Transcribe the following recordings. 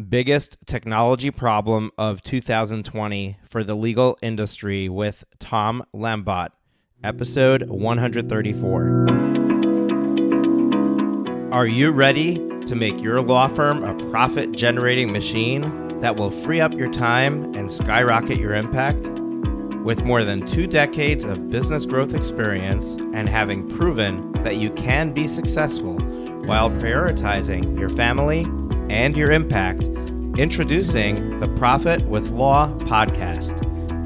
Biggest technology problem of 2020 for the legal industry with Tom Lambotte, episode 134. Are you ready to make your law firm a profit-generating machine that will free up your time and skyrocket your impact? With more than 2 decades of business growth experience and having proven that you can be successful while prioritizing your family and your impact, introducing the Profit with Law podcast.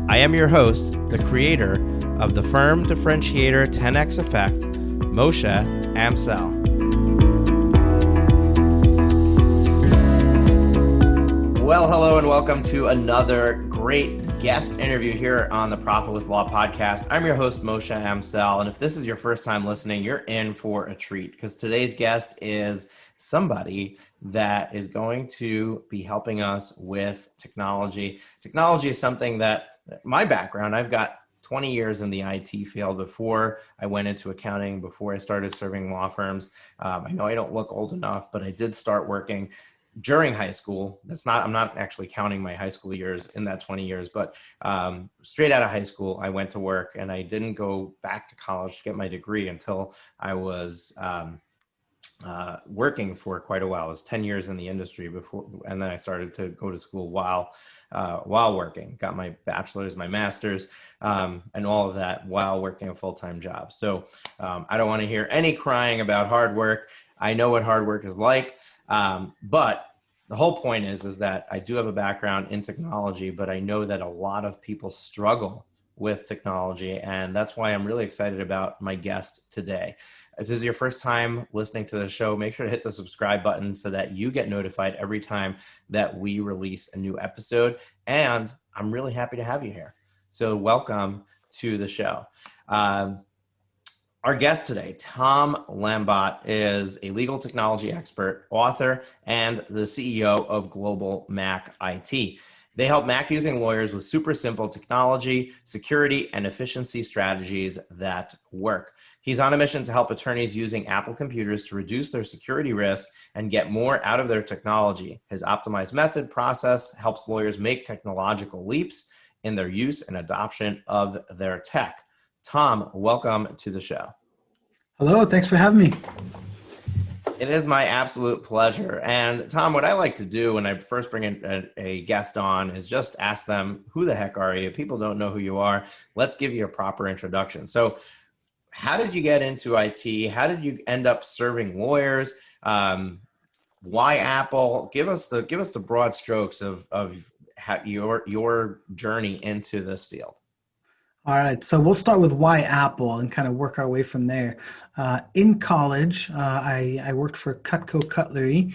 I am your host, the creator of the firm differentiator 10x effect, Moshe Amsel. Well, hello and welcome to another great guest interview here on the Profit with Law podcast. I'm your host, Moshe Amsel, and if this is your first time listening, you're in for a treat because today's guest is somebody that is going to be helping us with technology. Technology is something that, my background, I've got 20 years in the IT field before I went into accounting, before I started serving law firms. I know I don't look old enough, but I did start working during high school. I'm not actually counting my high school years in that 20 years, but straight out of high school, I went to work and I didn't go back to college to get my degree until I was working for quite a while. I was 10 years in the industry before, and then I started to go to school while working, got my bachelor's, my master's, and all of that while working a full-time job. So I don't want to hear any crying about hard work. I know what hard work is like, but the whole point is that I do have a background in technology, but I know that a lot of people struggle with technology, and that's why I'm really excited about my guest today. If this is your first time listening to the show, make sure to hit the subscribe button so that you get notified every time that we release a new episode. And I'm really happy to have you here. So welcome to the show. Our guest today, Tom Lambotte, is a legal technology expert, author, and the CEO of GlobalMac IT. They help Mac-using lawyers with super simple technology, security, and efficiency strategies that work. He's on a mission to help attorneys using Apple computers to reduce their security risk and get more out of their technology. His optimized method process helps lawyers make technological leaps in their use and adoption of their tech. Tom, welcome to the show. Hello, thanks for having me. It is my absolute pleasure. And Tom, what I like to do when I first bring in a guest on is just ask them, who the heck are you? People don't know who you are. Let's give you a proper introduction. So how did you get into IT? How did you end up serving lawyers? Why Apple? Give us the broad strokes of how your journey into this field. All right, so we'll start with why Apple and kind of work our way from there. In college, I worked for Cutco Cutlery,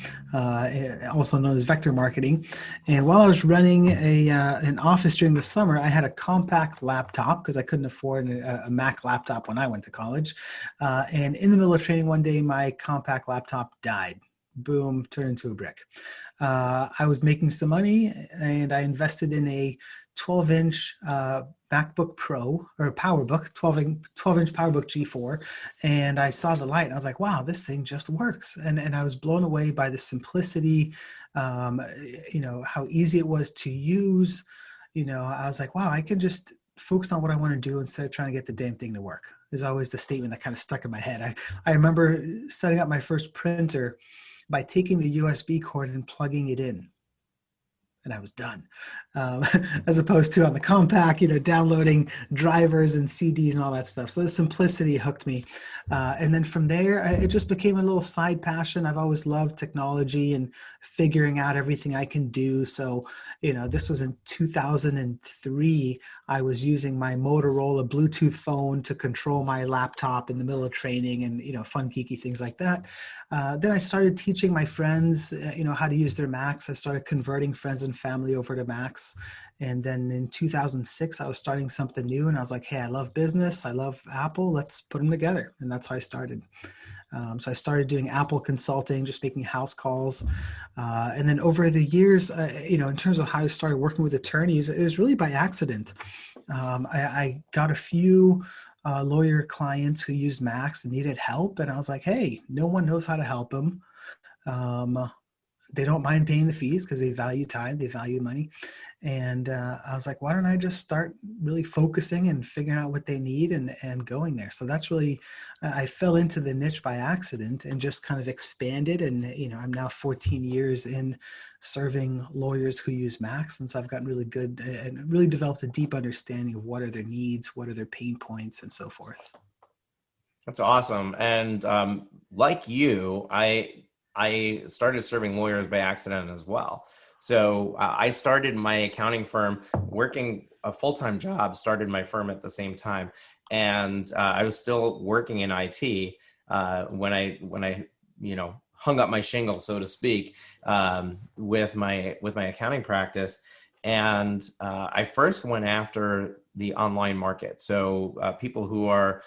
also known as Vector Marketing. And while I was running an office during the summer, I had a compact laptop because I couldn't afford a Mac laptop when I went to college. And in the middle of training one day, my compact laptop died. Boom, turned into a brick. I was making some money and I invested in a 12-inch MacBook Pro or PowerBook, 12-inch PowerBook G4, and I saw the light and I was like, wow, this thing just works. And I was blown away by the simplicity, how easy it was to use. I was like, wow, I can just focus on what I want to do instead of trying to get the damn thing to work. Is always the statement that kind of stuck in my head. I remember setting up my first printer by taking the USB cord and plugging it in. And I was done, as opposed to on the compact, downloading drivers and CDs and all that stuff. So the simplicity hooked me. And then from there, it just became a little side passion. I've always loved technology and figuring out everything I can do. So, this was in 2003. I was using my Motorola Bluetooth phone to control my laptop in the middle of training and, fun, geeky things like that. Then I started teaching my friends, how to use their Macs. I started converting friends and family over to Macs. And then in 2006, I was starting something new and I was like, hey, I love business. I love Apple. Let's put them together. And that's how I started. So I started doing Apple consulting, just making house calls. And then over the years, in terms of how I started working with attorneys, it was really by accident. I got a few lawyer clients who used Macs and needed help. And I was like, hey, no one knows how to help them. They don't mind paying the fees because they value time, they value money. And I was like, why don't I just start really focusing and figuring out what they need and going there. So that's really, I fell into the niche by accident and just kind of expanded. And, I'm now 14 years in serving lawyers who use Macs. And so I've gotten really good and really developed a deep understanding of what are their needs, what are their pain points, and so forth. That's awesome. And like you, I started serving lawyers by accident as well. So I started my accounting firm working a full-time job, started my firm at the same time. And I was still working in IT when I hung up my shingle, so to speak, with my accounting practice. And I first went after the online market. So people who are,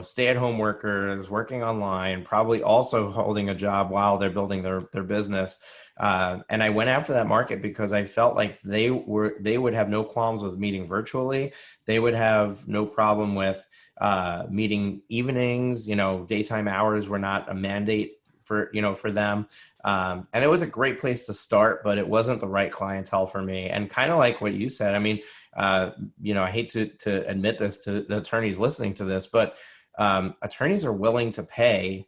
stay-at-home workers working online, probably also holding a job while they're building their business. And I went after that market because I felt like they would have no qualms with meeting virtually. They would have no problem with meeting evenings. Daytime hours were not a mandate for them. And it was a great place to start, but it wasn't the right clientele for me. And kind of like what you said, I mean, I hate to admit this to the attorneys listening to this, but attorneys are willing to pay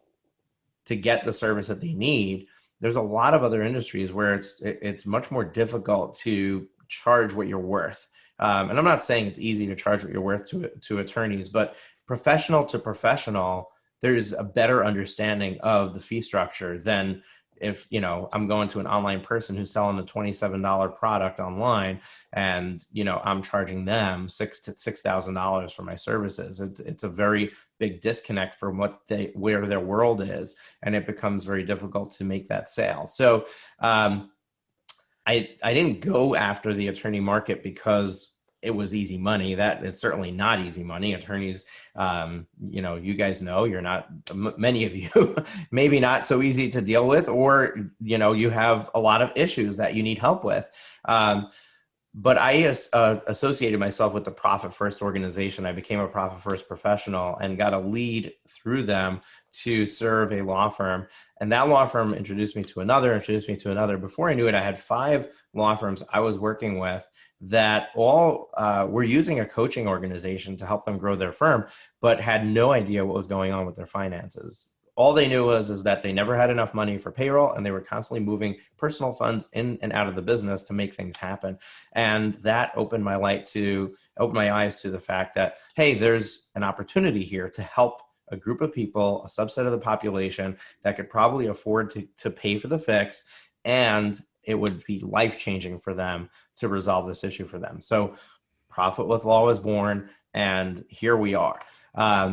to get the service that they need. There's a lot of other industries where it's much more difficult to charge what you're worth. And I'm not saying it's easy to charge what you're worth to attorneys, but professional to professional, there's a better understanding of the fee structure than if, I'm going to an online person who's selling a $27 product online and, I'm charging them $6,000 for my services. It's a very big disconnect from where their world is. And it becomes very difficult to make that sale. So I didn't go after the attorney market because it was easy money. That it's certainly not easy money. Attorneys, you guys know, you're not, many of you, maybe not so easy to deal with, or, you have a lot of issues that you need help with. But I associated myself with the Profit First organization. I became a Profit First professional and got a lead through them to serve a law firm. And that law firm introduced me to another. Before I knew it, I had 5 law firms I was working with that all were using a coaching organization to help them grow their firm, but had no idea what was going on with their finances. All they knew is that they never had enough money for payroll, and they were constantly moving personal funds in and out of the business to make things happen. And that opened my eyes to the fact that, hey, there's an opportunity here to help a group of people, a subset of the population that could probably afford to pay for the fix, and it would be life-changing for them to resolve this issue for them. So Profit with Law was born, and here we are.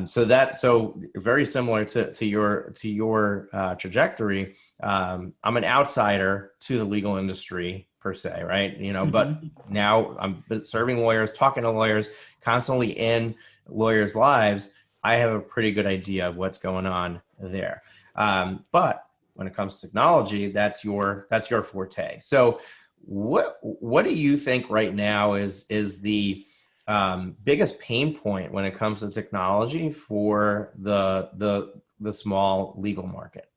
So very similar to your trajectory. I'm an outsider to the legal industry per se, right? But now I'm serving lawyers, talking to lawyers, constantly in lawyers' lives. I have a pretty good idea of what's going on there. But when it comes to technology, that's your forte. So what do you think right now is the biggest pain point when it comes to technology for the small legal market?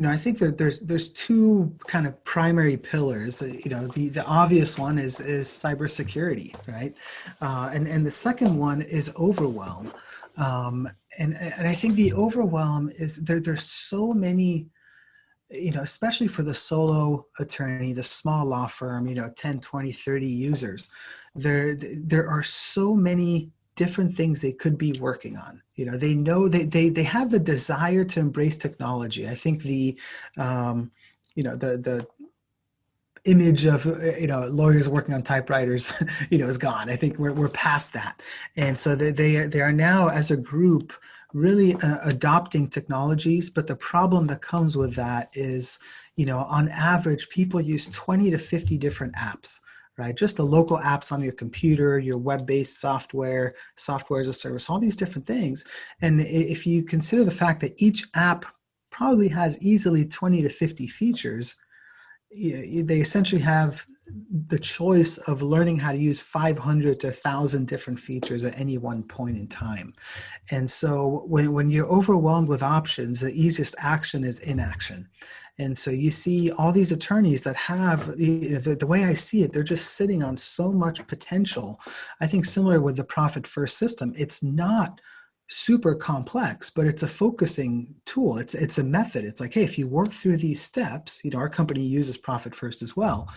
I think that there's 2 kind of primary pillars. The obvious one is cybersecurity, right? And the second one is overwhelm. And I think the overwhelm is there's so many, especially for the solo attorney, the small law firm, 10, 20, 30 users, there are so many different things they could be working on. They know they have the desire to embrace technology. I think the image of lawyers working on typewriters is gone. I think we're past that. And so they are now, as a group, really adopting technologies. But the problem that comes with that is, on average, people use 20 to 50 different apps, right? Just the local apps on your computer, your web-based software as a service, all these different things. And if you consider the fact that each app probably has easily 20 to 50 features, they essentially have the choice of learning how to use 500 to 1,000 different features at any one point in time. And so when you're overwhelmed with options, the easiest action is inaction. And so you see all these attorneys that have, the way I see it, they're just sitting on so much potential. I think similar with the profit first system, it's not super complex, but it's a focusing tool. It's a method. It's like, hey, if you work through these steps, our company uses profit first as well.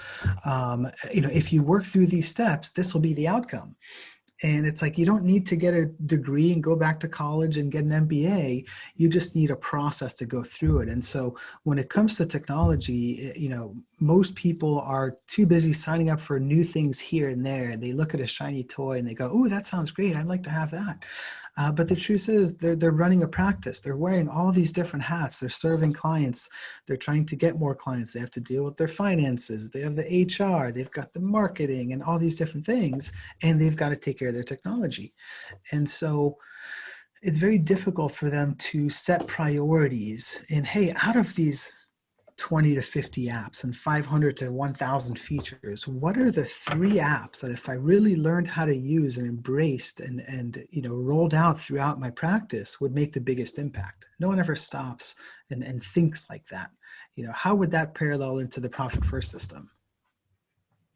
If you work through these steps, this will be the outcome. And it's like, you don't need to get a degree and go back to college and get an MBA. You just need a process to go through it. And so when it comes to technology, most people are too busy signing up for new things here and there. They look at a shiny toy and they go, oh, that sounds great. I'd like to have that. But the truth is they're running a practice. They're wearing all these different hats. They're serving clients. They're trying to get more clients. They have to deal with their finances. They have the HR. They've got the marketing and all these different things. And they've got to take care of their technology. And so it's very difficult for them to set priorities in, hey, out of these 20 to 50 apps and 500 to 1,000 features, what are the 3 apps that if I really learned how to use and embraced and rolled out throughout my practice would make the biggest impact? No one ever stops and thinks like that. How would that parallel into the profit first system?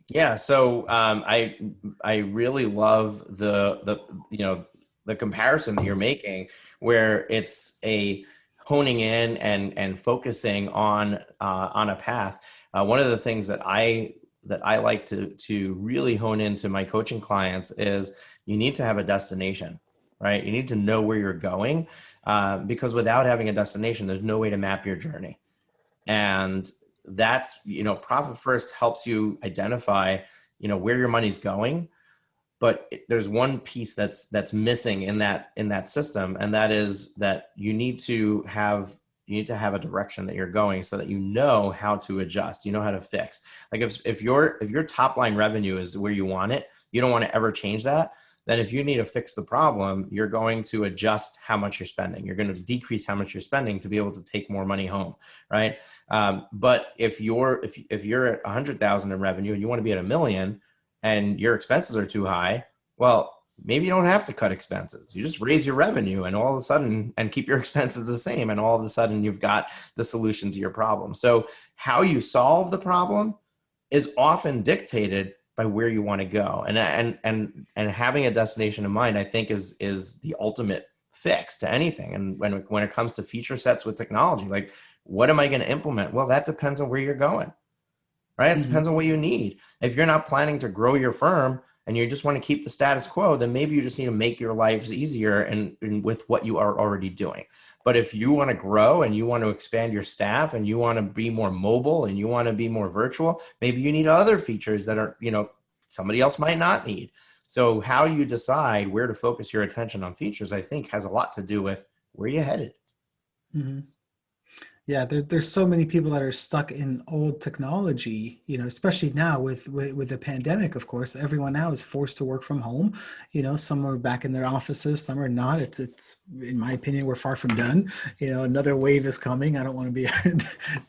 Yeah, so I really love the comparison that you're making, where it's a honing in and focusing on a path. One of the things that I like to really hone into my coaching clients is you need to have a destination, right? You need to know where you're going, because without having a destination, there's no way to map your journey. And that's, profit first helps you identify, where your money's going. But there's one piece that's missing in that system, and that is that you need to have a direction that you're going, so that you know how to adjust, how to fix. Like if your top line revenue is where you want it, you don't want to ever change that. Then if you need to fix the problem, you're going to adjust how much you're spending. You're going to decrease how much you're spending to be able to take more money home, right? But if you're at 100,000 in revenue and you want to be at 1 million, and your expenses are too high, well, maybe you don't have to cut expenses. You just raise your revenue and all of a sudden, and keep your expenses the same. And all of a sudden you've got the solution to your problem. So how you solve the problem is often dictated by where you want to go. And having a destination in mind, I think is the ultimate fix to anything. And when it comes to feature sets with technology, like, what am I going to implement? Well, that depends on where you're going. Right? It depends on what you need. If you're not planning to grow your firm and you just want to keep the status quo, then maybe you just need to make your lives easier and with what you are already doing. But if you want to grow and you want to expand your staff and you want to be more mobile and you want to be more virtual, maybe you need other features that are, somebody else might not need. So how you decide where to focus your attention on features, I think, has a lot to do with where you're headed. Mm-hmm. Yeah, there's so many people that are stuck in old technology, especially now with the pandemic, of course. Everyone now is forced to work from home. Some are back in their offices, some are not. It's in my opinion, we're far from done. Another wave is coming. I don't want to be a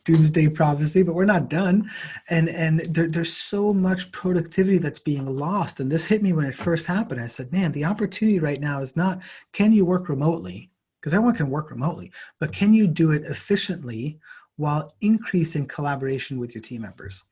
doomsday prophecy, but we're not done. And there's so much productivity that's being lost. And this hit me when it first happened. I said, man, the opportunity right now is not, can you work remotely? Because everyone can work remotely, but can you do it efficiently while increasing collaboration with your team members?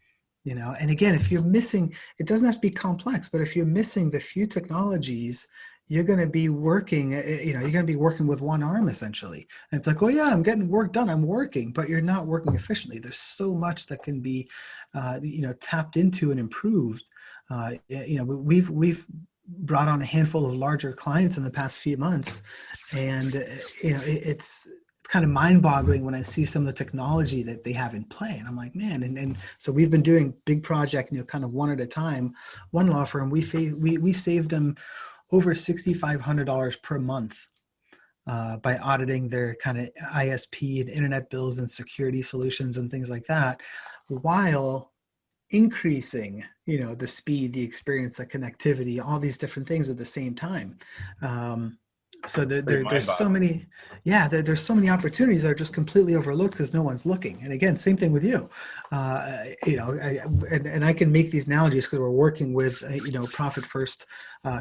And again, if you're missing, it doesn't have to be complex, but if you're missing the few technologies, you're going to be working, you're going to be working with one arm essentially. And it's like, oh yeah, I'm getting work done, I'm working, but you're not working efficiently. There's so much that can be, tapped into and improved. We've brought on a handful of larger clients in the past few months, and it's kind of mind-boggling when I see some of the technology that they have in play, and I'm like, man. And so we've been doing big project, kind of one at a time. One law firm, we saved them over $6,500 per month by auditing their kind of ISP and internet bills and security solutions and things like that, while increasing, the speed, the experience, the connectivity, all these different things at the same time. So Pretty there's so mind-boggling. many, yeah, there's so many opportunities that are just completely overlooked because no one's looking. And again, same thing with you. And I can make these analogies because we're working with, Profit First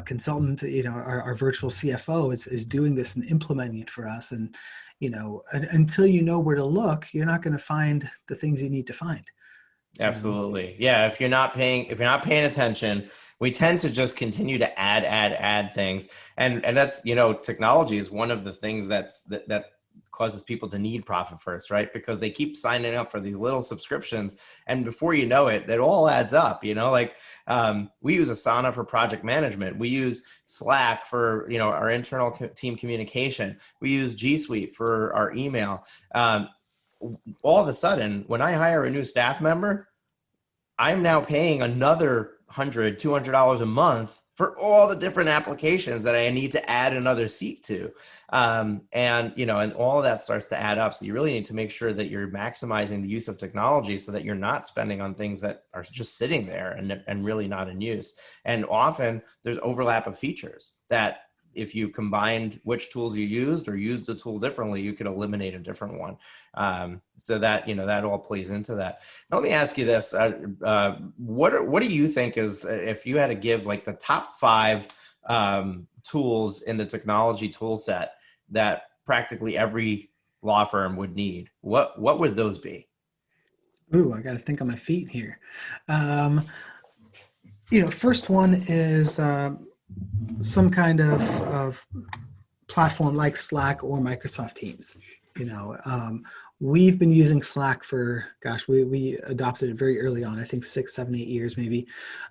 consultant. Our virtual CFO is doing this and implementing it for us. And until you know where to look, you're not going to find the things you need to find. Absolutely. Yeah. If you're not paying attention, we tend to just continue to add things. And that's, technology is one of the things that causes people to need Profit First, right? Because they keep signing up for these little subscriptions. And before you know it, all adds up, like, we use Asana for project management. We use Slack for, our internal team communication. We use G Suite for our email. All of a sudden, when I hire a new staff member, I'm now paying another $100, $200 a month for all the different applications that I need to add another seat to. And all of that starts to add up. So you really need to make sure that you're maximizing the use of technology so that you're not spending on things that are just sitting there and really not in use. And often there's overlap of features that, if you combined which tools you used or used a tool differently, you could eliminate a different one. So that, that all plays into that. Now, let me ask you this. What do you think is, if you had to give like the top 5 tools in the technology tool set that practically every law firm would need, what would those be? Ooh, I got to think on my feet here. First one is some kind of platform like Slack or Microsoft Teams. We've been using Slack for, gosh, we adopted it very early on, I think 6, 7, 8 years maybe.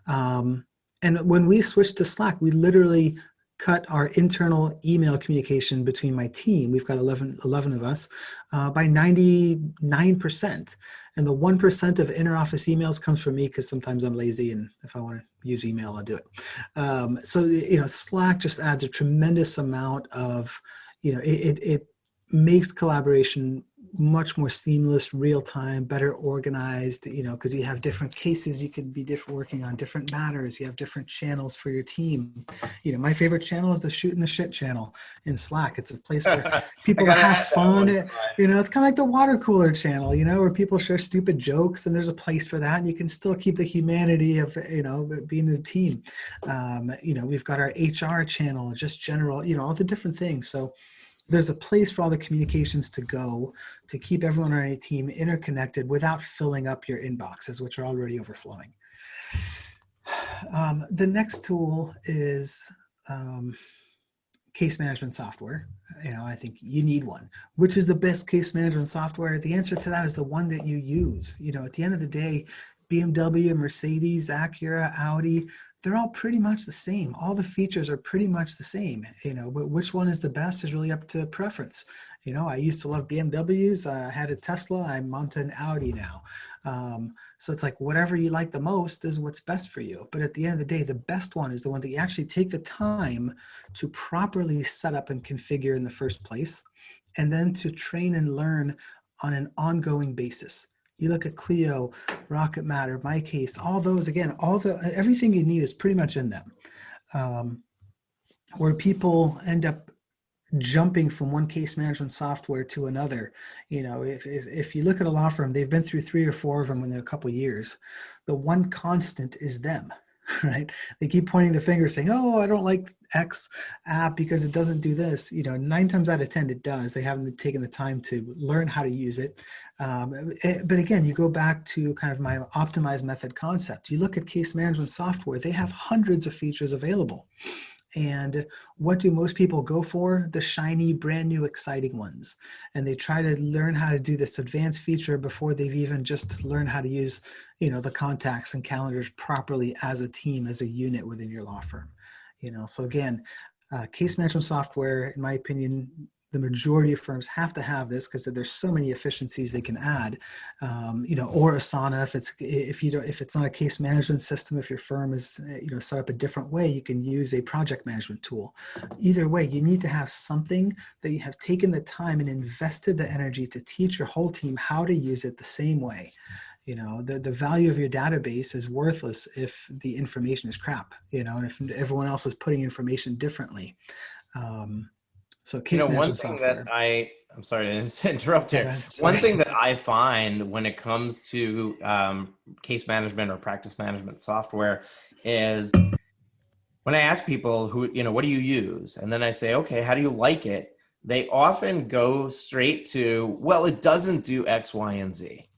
And when we switched to Slack, we literally cut our internal email communication between my team, we've got 11 of us, by 99%. And the 1% of inter-office emails comes from me because sometimes I'm lazy, and if I want to use email, I'll do it. So Slack just adds a tremendous amount of, it makes collaboration much more seamless, real time, better organized, because you have different cases, you could be working on different matters, you have different channels for your team. My favorite channel is the shoot and the shit channel in Slack. It's a place for people to have fun. It's kind of like the water cooler channel, where people share stupid jokes, and there's a place for that, and you can still keep the humanity of, being a team. We've got our HR channel, just general, all the different things. So there's a place for all the communications to go to keep everyone on a team interconnected without filling up your inboxes, which are already overflowing. The next tool is case management software. I think you need one. Which is the best case management software? The answer to that is the one that you use. At the end of the day, BMW, Mercedes, Acura, Audi, they're all pretty much the same. All the features are pretty much the same, but which one is the best is really up to preference. I used to love BMWs. I had a Tesla. I'm onto an Audi now. So it's like whatever you like the most is what's best for you. But at the end of the day, the best one is the one that you actually take the time to properly set up and configure in the first place, and then to train and learn on an ongoing basis. You look at Clio, Rocket Matter, MyCase, all those, again, everything you need is pretty much in them. Where people end up jumping from one case management software to another. If you look at a law firm, they've been through 3 or 4 of them in a couple of years. The one constant is them, right? They keep pointing the finger saying, oh, I don't like X app because it doesn't do this. 9 times out of 10, it does. They haven't taken the time to learn how to use it. But again, you go back to kind of my optimized method concept. You look at case management software, they have hundreds of features available. And what do most people go for? The shiny, brand new, exciting ones. And they try to learn how to do this advanced feature before they've even just learned how to use, the contacts and calendars properly as a team, as a unit within your law firm. So again, case management software, in my opinion, the majority of firms have to have this because there's so many efficiencies they can add, or Asana if it's not a case management system, if your firm is set up a different way, you can use a project management tool. Either way, you need to have something that you have taken the time and invested the energy to teach your whole team how to use it the same way. The value of your database is worthless if the information is crap, and if everyone else is putting information differently. So case One management thing that software. I'm sorry to interrupt Yeah, go here. ahead. One Sorry. thing that I find when it comes to case management or practice management software is when I ask people what do you use? And then I say, okay, how do you like it? They often go straight to, well, it doesn't do X, Y, and Z.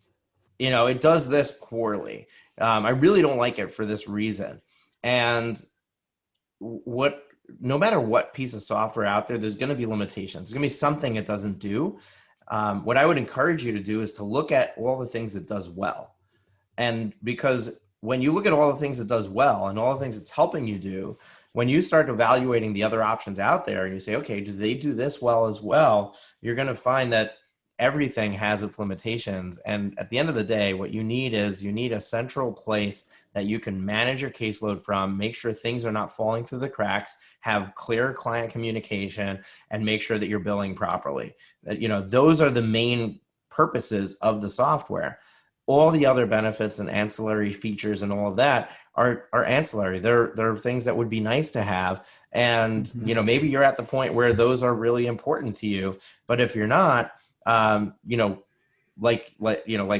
It does this poorly. I really don't like it for this reason. And what no matter what piece of software out there, there's going to be limitations. There's going to be something it doesn't do. What I would encourage you to do is to look at all the things it does well. And because when you look at all the things it does well and all the things it's helping you do, when you start evaluating the other options out there and you say, okay, do they do this well as well? You're going to find that everything has its limitations. And at the end of the day, what you need is a central place that you can manage your caseload from, make sure things are not falling through the cracks, have clear client communication, and make sure that you're billing properly. Those are the main purposes of the software. All the other benefits and ancillary features and all of that are ancillary. They're things that would be nice to have. And, maybe you're at the point where those are really important to you. But if you're not, like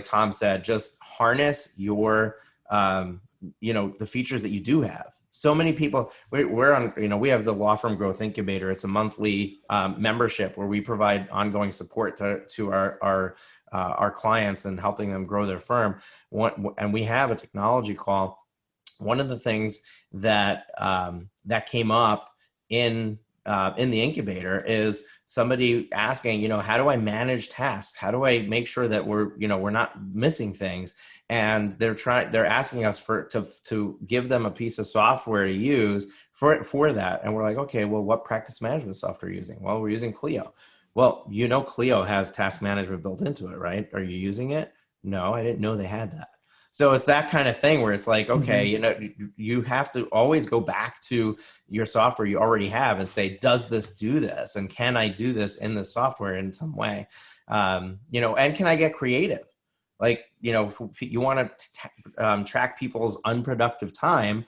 Tom said, just harness your, the features that you do have. So many people, we're on, we have the Law Firm Growth Incubator. It's a monthly membership where we provide ongoing support to our clients and helping them grow their firm. And we have a technology call. One of the things that that came up in the incubator is somebody asking, how do I manage tasks? How do I make sure that we're not missing things? And they're asking us to give them a piece of software to use for that. And we're like, okay, well, what practice management software are you using? Well, we're using Clio. Well, Clio has task management built into it, right? Are you using it? No, I didn't know they had that. So it's that kind of thing where it's like, okay, you have to always go back to your software you already have and say, does this do this? And can I do this in the software in some way? And can I get creative? Like, if you want to track people's unproductive time,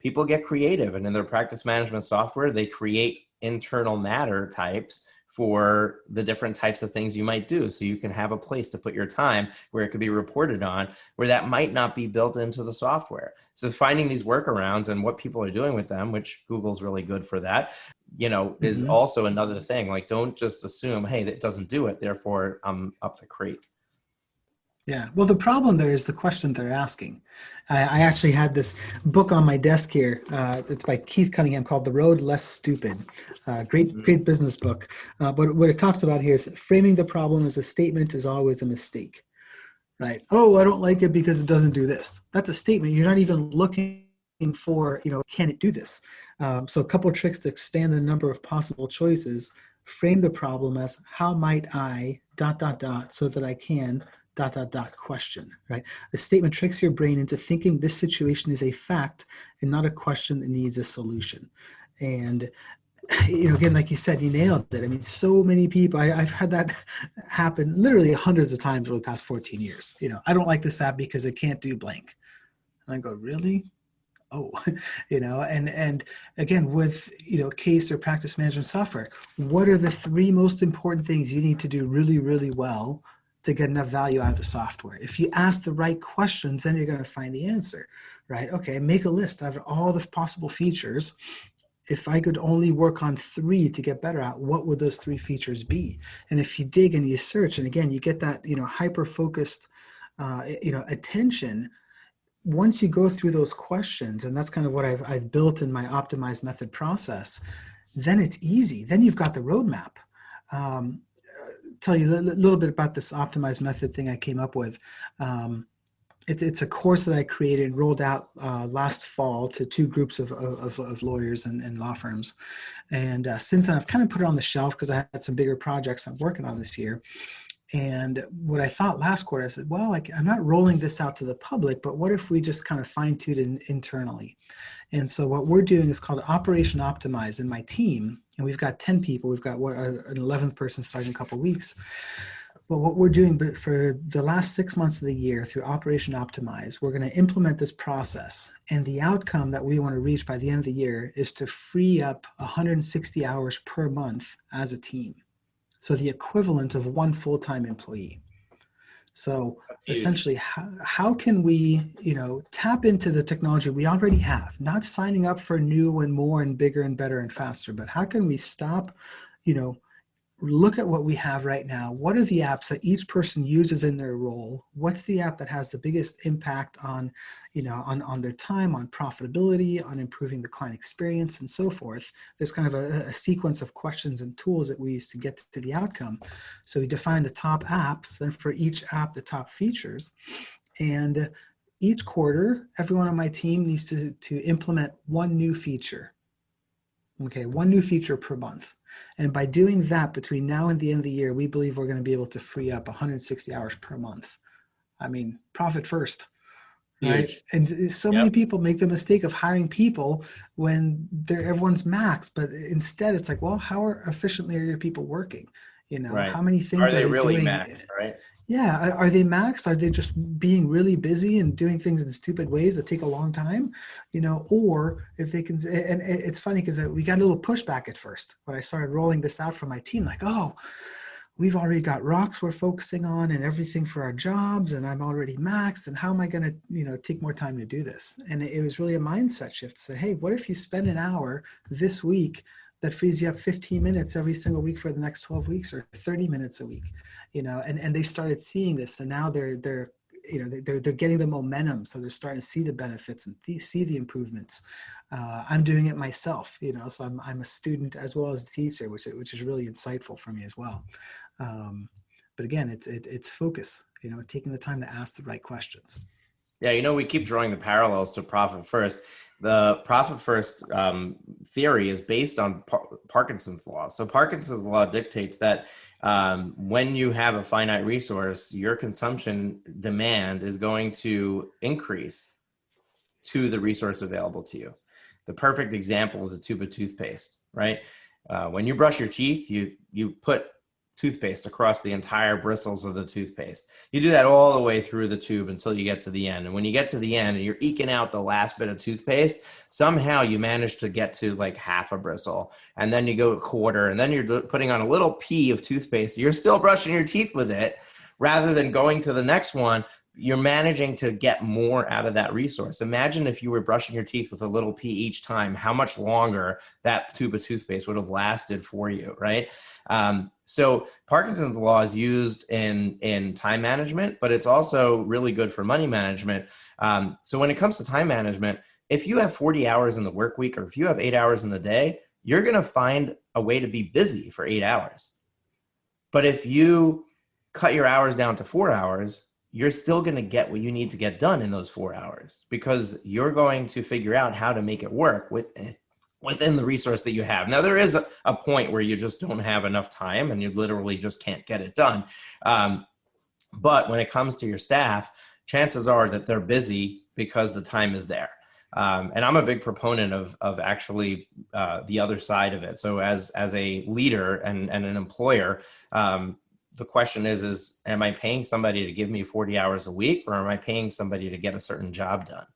people get creative. And in their practice management software, they create internal matter types for the different types of things you might do. So you can have a place to put your time where it could be reported on, where that might not be built into the software. So finding these workarounds and what people are doing with them, which Google's really good for that, is also another thing. Like, don't just assume, hey, that doesn't do it, therefore I'm up the creek. Yeah. Well, the problem there is the question they're asking. I actually had this book on my desk here. It's by Keith Cunningham called The Road Less Stupid. Great business book. But what it talks about here is framing the problem as a statement is always a mistake, right? Oh, I don't like it because it doesn't do this. That's a statement. You're not even looking for, can it do this? So a couple of tricks to expand the number of possible choices. Frame the problem as how might I ... so that I can ... question, right? A statement tricks your brain into thinking this situation is a fact and not a question that needs a solution. And again, like you said, you nailed it. I mean, so many people, I've had that happen literally hundreds of times over the past 14 years. I don't like this app because it can't do blank. And I go, really? Oh, and again, with, case or practice management software, what are the three most important things you need to do really, really well to get enough value out of the software? If you ask the right questions, then you're going to find the answer, right? Okay, make a list of all the possible features. If I could only work on 3 to get better at, what would those 3 features be? And if you dig and you search, and again, you get that, hyper-focused, attention. Once you go through those questions, and that's kind of what I've built in my optimized method process, then it's easy. Then you've got the roadmap. Tell you a little bit about this optimized method thing I came up with. It's a course that I created, rolled out last fall to 2 groups of lawyers and law firms. And since then, I've kind of put it on the shelf because I had some bigger projects I'm working on this year. And what I thought last quarter, I said, well, I'm not rolling this out to the public, but what if we just kind of fine-tune it internally? And so what we're doing is called Operation Optimize in my team. And we've got 10 people. We've got an 11th person starting in a couple of weeks. Well, what we're doing, but for the last 6 months of the year through Operation Optimize, we're going to implement this process. And the outcome that we want to reach by the end of the year is to free up 160 hours per month as a team. So the equivalent of one full-time employee. So That's huge. essentially, how can we, tap into the technology we already have, not signing up for new and more and bigger and better and faster, but how can we stop, you know, look at what we have right now. What are the apps that each person uses in their role? What's the app that has the biggest impact on, on their time, on profitability, on improving the client experience, and so forth? There's kind of a sequence of questions and tools that we use to get to the outcome. So we define the top apps, then for each app, the top features. And each quarter, everyone on my team needs to implement one new feature. Okay, one new feature per month. And by doing that between now and the end of the year, we believe we're going to be able to free up 160 hours per month. I mean, profit first, right? Huge. And so many Yep. people make the mistake of hiring people when everyone's max, but instead it's like, well, how efficiently are your people working? Right. How many Are things are they they really doing? maxed, right? Yeah, are they maxed? Are they just being really busy and doing things in stupid ways that take a long time? Or if they can, and it's funny because we got a little pushback at first when I started rolling this out for my team, like, oh, we've already got rocks we're focusing on and everything for our jobs, and I'm already maxed, and how am I going to, take more time to do this? And it was really a mindset shift to say, hey, what if you spend an hour this week that frees you up 15 minutes every single week for the next 12 weeks, or 30 minutes a week, and they started seeing this, and now they're getting the momentum, so they're starting to see the benefits and see the improvements. I'm doing it myself, so I'm a student as well as a teacher, which is really insightful for me as well. um, but again, it's focus, taking the time to ask the right questions. Yeah, we keep drawing the parallels to profit first. The profit first theory is based on Parkinson's law. So Parkinson's law dictates that when you have a finite resource, your consumption demand is going to increase to the resource available to you. The perfect example is a tube of toothpaste, right? When you brush your teeth, you put toothpaste across the entire bristles of the toothpaste. You do that all the way through the tube until you get to the end. And when you get to the end and you're eking out the last bit of toothpaste, somehow you manage to get to like half a bristle. And then you go a quarter, and then you're putting on a little pea of toothpaste. You're still brushing your teeth with it. Rather than going to the next one, you're managing to get more out of that resource. Imagine if you were brushing your teeth with a little pea each time, how much longer that tube of toothpaste would have lasted for you, right? So Parkinson's law is used in time management, but it's also really good for money management. So when it comes to time management, if you have 40 hours in the work week, or if you have 8 hours in the day, you're going to find a way to be busy for 8 hours. But if you cut your hours down to 4 hours, you're still going to get what you need to get done in those 4 hours, because you're going to figure out how to make it work within the resource that you have. Now, there is a point where you just don't have enough time and you literally just can't get it done. But when it comes to your staff, chances are that they're busy because the time is there. And I'm a big proponent of actually the other side of it. So as a leader and an employer, the question is, am I paying somebody to give me 40 hours a week, or am I paying somebody to get a certain job done?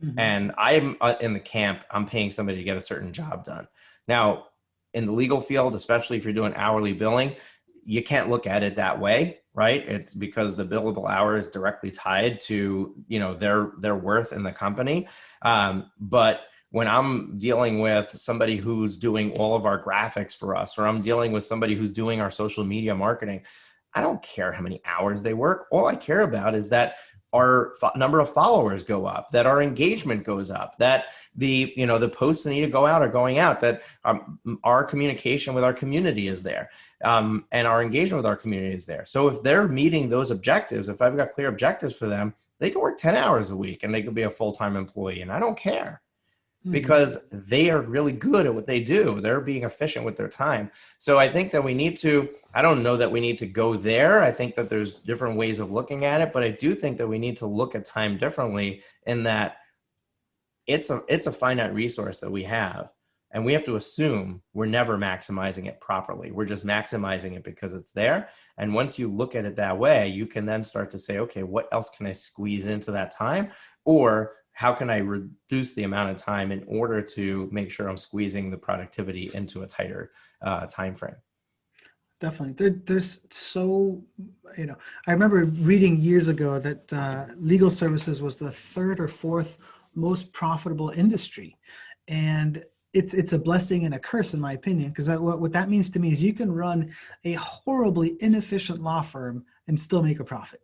Mm-hmm. And I'm in the camp, I'm paying somebody to get a certain job done. Now, in the legal field, especially if you're doing hourly billing, you can't look at it that way, right? It's because the billable hour is directly tied to, their worth in the company. But when I'm dealing with somebody who's doing all of our graphics for us, or I'm dealing with somebody who's doing our social media marketing, I don't care how many hours they work. All I care about is that our number of followers go up, that our engagement goes up, that the posts that need to go out are going out, that our communication with our community is there, and our engagement with our community is there. So if they're meeting those objectives, if I've got clear objectives for them, they can work 10 hours a week and they could be a full-time employee, and I don't care. Mm-hmm. Because they are really good at what they do. They're being efficient with their time. So I think that I don't know that we need to go there. I think that there's different ways of looking at it, but I do think that we need to look at time differently, in that it's a finite resource that we have. And we have to assume we're never maximizing it properly. We're just maximizing it because it's there. And once you look at it that way, you can then start to say, okay, what else can I squeeze into that time? Or how can I reduce the amount of time in order to make sure I'm squeezing the productivity into a tighter time frame? Definitely. There's so, I remember reading years ago that legal services was the third or fourth most profitable industry. And it's a blessing and a curse, in my opinion, because what that means to me is you can run a horribly inefficient law firm and still make a profit.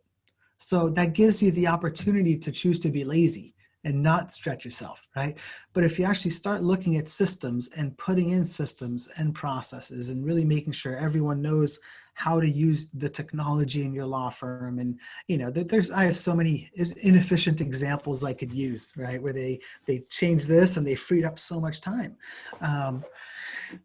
So that gives you the opportunity to choose to be lazy and not stretch yourself, right? But if you actually start looking at systems and putting in systems and processes and really making sure everyone knows how to use the technology in your law firm, and I have so many inefficient examples I could use, right, where they changed this and they freed up so much time.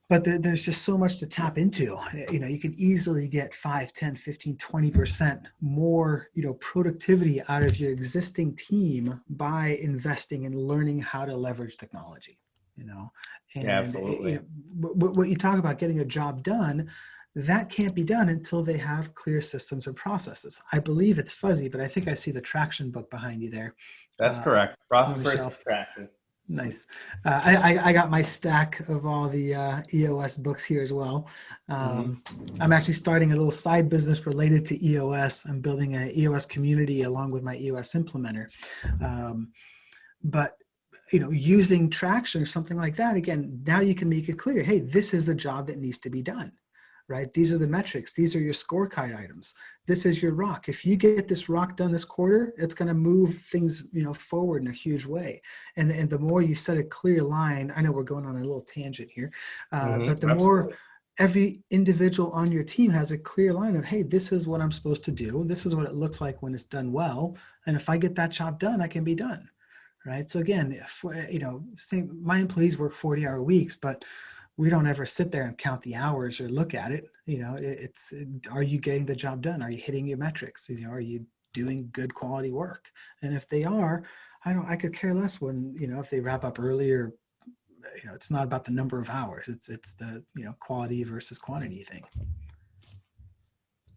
But there's just so much to tap into. You can easily get 5, 10, 15, 20% more, productivity out of your existing team by investing in learning how to leverage technology, and Yeah, absolutely. what you talk about getting a job done, that can't be done until they have clear systems and processes. I believe it's fuzzy, but I think I see the traction book behind you there That's correct. on Profit the first shelf. traction. Nice. I got my stack of all the EOS books here as well. Mm-hmm. I'm actually starting a little side business related to EOS. I'm building an EOS community along with my EOS implementer. But using traction or something like that, again, now you can make it clear, hey, this is the job that needs to be done, right? These are the metrics. These are your scorecard items. This is your rock. If you get this rock done this quarter, it's going to move things, forward in a huge way. And the more you set a clear line, I know we're going on a little tangent here, but the more every individual on your team has a clear line of, hey, this is what I'm supposed to do. This is what it looks like when it's done well. And if I get that job done, I can be done. Right. So again, if, my employees work 40-hour weeks, but we don't ever sit there and count the hours or look at it. Are you getting the job done? Are you hitting your metrics? Are you doing good quality work? And if they are, I could care less when, if they wrap up early or, it's not about the number of hours. It's the, quality versus quantity thing.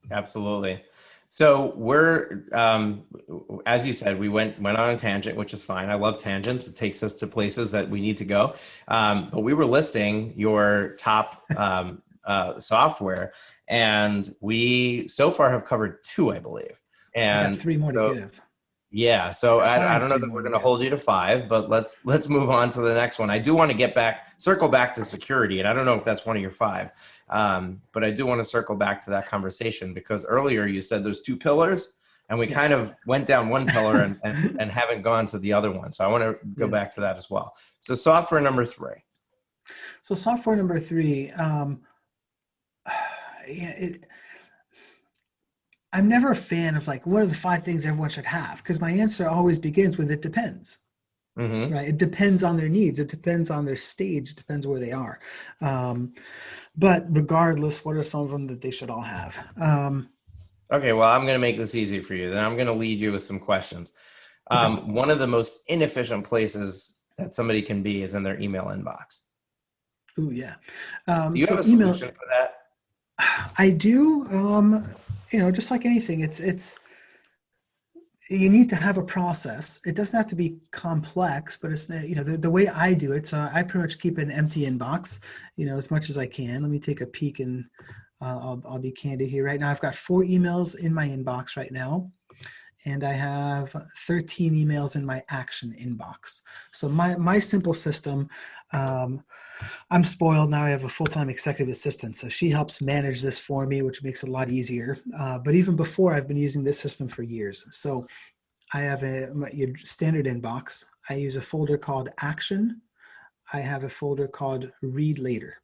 Absolutely. So we're, as you said, we went on a tangent, which is fine. I love tangents. It takes us to places that we need to go. But we were listing your top software, and we so far have covered 2, I believe. And I got 3 more to give. Yeah, so I don't know that we're going to hold you to 5, but let's move on to the next one. I do want to circle back to security, and I don't know if that's one of your 5, but I do want to circle back to that conversation because earlier you said there's 2 pillars, and we kind of went down one pillar and haven't gone to the other one. So I want to go back to that as well. So software number 3. So software number 3, I'm never a fan of like, what are the 5 things everyone should have? Because my answer always begins with, it depends, right? It depends on their needs. It depends on their stage. It depends where they are. But regardless, what are some of them that they should all have? Okay, well, I'm going to make this easy for you. Then I'm going to lead you with some questions. One of the most inefficient places that somebody can be is in their email inbox. Oh, yeah. Do you have a solution for that? I do. Just like anything, it's you need to have a process. It doesn't have to be complex, but it's the way I do it. So I pretty much keep an empty inbox, as much as I can. Let me take a peek, and I'll be candid here. Right now, I've got 4 emails in my inbox right now, and I have 13 emails in my action inbox. So my simple system. I'm spoiled now. I have a full-time executive assistant, so she helps manage this for me, which makes it a lot easier. But even before, I've been using this system for years. So I have your standard inbox. I use a folder called Action. I have a folder called Read Later.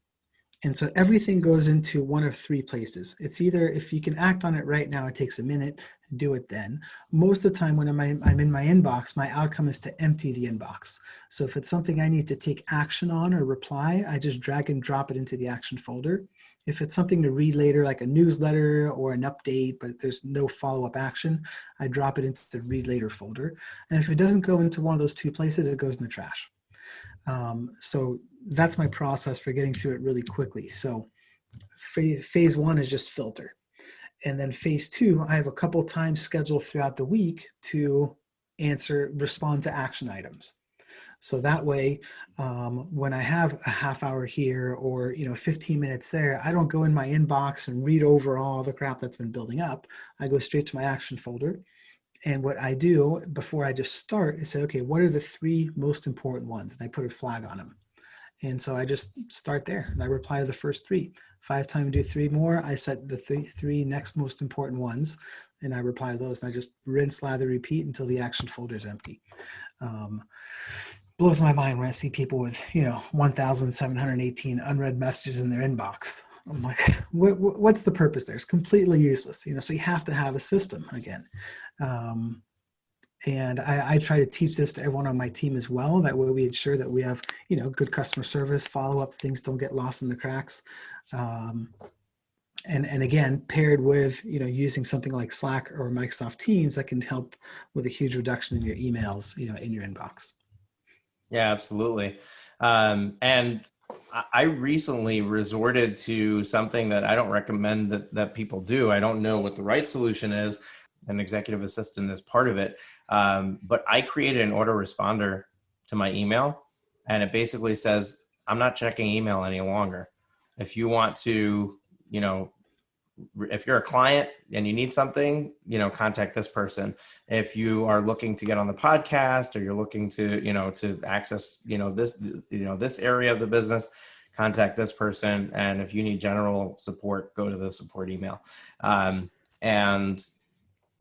And so everything goes into one of 3 places. It's either, if you can act on it right now, it takes a minute, do it then. Most of the time when I'm in my inbox, my outcome is to empty the inbox. So if it's something I need to take action on or reply, I just drag and drop it into the action folder. If it's something to read later, like a newsletter or an update, but there's no follow-up action, I drop it into the read later folder. And if it doesn't go into one of those 2 places, it goes in the trash. So that's my process for getting through it really quickly. So phase one is just filter. And then phase two, I have a couple times scheduled throughout the week to respond to action items. So that way, when I have a half hour here or 15 minutes there, I don't go in my inbox and read over all the crap that's been building up. I go straight to my action folder. And what I do before I just start is say, okay, what are the 3 most important ones? And I put a flag on them. And so I just start there and I reply to the first 3. If I have time to do 3 more, I set the three next most important ones and I reply to those. And I just rinse, lather, repeat until the action folder is empty. Blows my mind when I see people with 1,718 unread messages in their inbox. I'm like, what's the purpose there? It's completely useless. So you have to have a system again. And I try to teach this to everyone on my team as well. That way we ensure that we have, good customer service, follow up, things don't get lost in the cracks. And again, paired with, using something like Slack or Microsoft Teams that can help with a huge reduction in your emails, in your inbox. Yeah, absolutely. And I recently resorted to something that I don't recommend that people do. I don't know what the right solution is. An executive assistant is part of it. But I created an autoresponder to my email, and it basically says, I'm not checking email any longer. If you want to, if you're a client and you need something, contact this person. If you are looking to get on the podcast or you're looking to, to access, this area of the business, contact this person. And if you need general support, go to the support email. And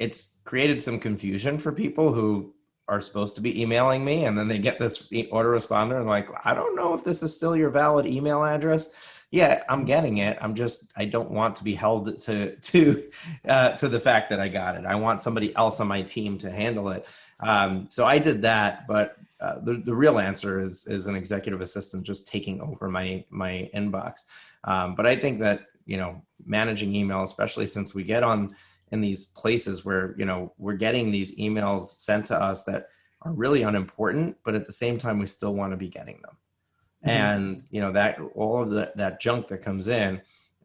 it's created some confusion for people who are supposed to be emailing me. And then they get this autoresponder and like, I don't know if this is still your valid email address. Yeah, I'm getting it. I don't want to be held to the fact that I got it. I want somebody else on my team to handle it. So I did that, but the real answer is an executive assistant just taking over my inbox. But I think that, managing email, especially since we get on in these places where, we're getting these emails sent to us that are really unimportant, but at the same time, we still want to be getting them. And, that all of that junk that comes in,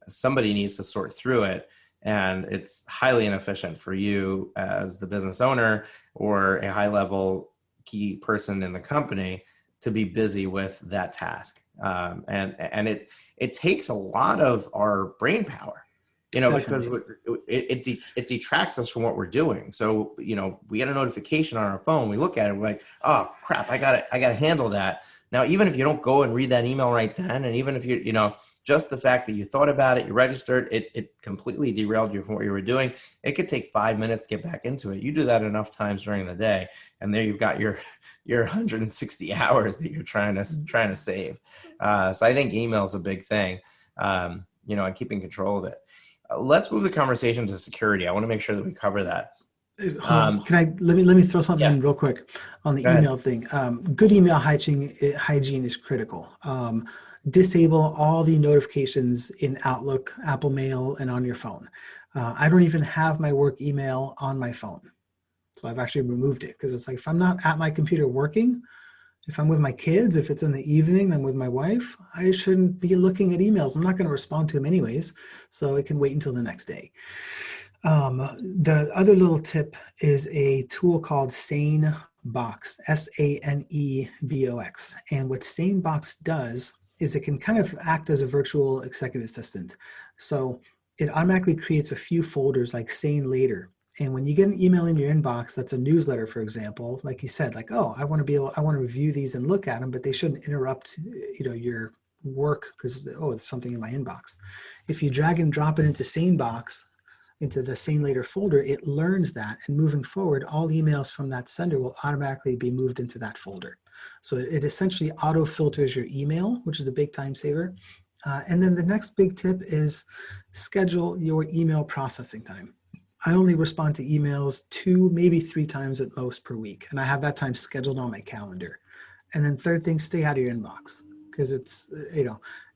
somebody needs to sort through it. And it's highly inefficient for you as the business owner or a high level key person in the company to be busy with that task. And it takes a lot of our brain power, because it detracts us from what we're doing. So, we get a notification on our phone, we look at it, we're like, oh crap, I gotta handle that. Now, even if you don't go and read that email right then, and even if just the fact that you thought about it, you registered, it completely derailed you from what you were doing. It could take 5 minutes to get back into it. You do that enough times during the day, and there you've got your 160 hours that you're trying to save. So I think email is a big thing, and keeping control of it. Let's move the conversation to security. I want to make sure that we cover that. Let me throw something in real quick on the email thing. Good email hygiene is critical. Disable all the notifications in Outlook, Apple Mail, and on your phone. I don't even have my work email on my phone. So I've actually removed it because it's like, if I'm not at my computer working, if I'm with my kids, if it's in the evening, I'm with my wife, I shouldn't be looking at emails. I'm not going to respond to them anyways. So it can wait until the next day. The other little tip is a tool called SaneBox, SaneBox. And what SaneBox does is it can kind of act as a virtual executive assistant. So it automatically creates a few folders like Sane Later. And when you get an email in your inbox, that's a newsletter, for example, like you said, like, oh, I want to review these and look at them, but they shouldn't interrupt, your work because, it's something in my inbox. If you drag and drop it into SaneBox, into the Sane Later folder, it learns that, and moving forward, all emails from that sender will automatically be moved into that folder. So it essentially auto filters your email, which is a big time saver. And then the next big tip is schedule your email processing time. I only respond to emails 2, maybe 3 times at most per week, and I have that time scheduled on my calendar. And then third thing, stay out of your inbox. because it's,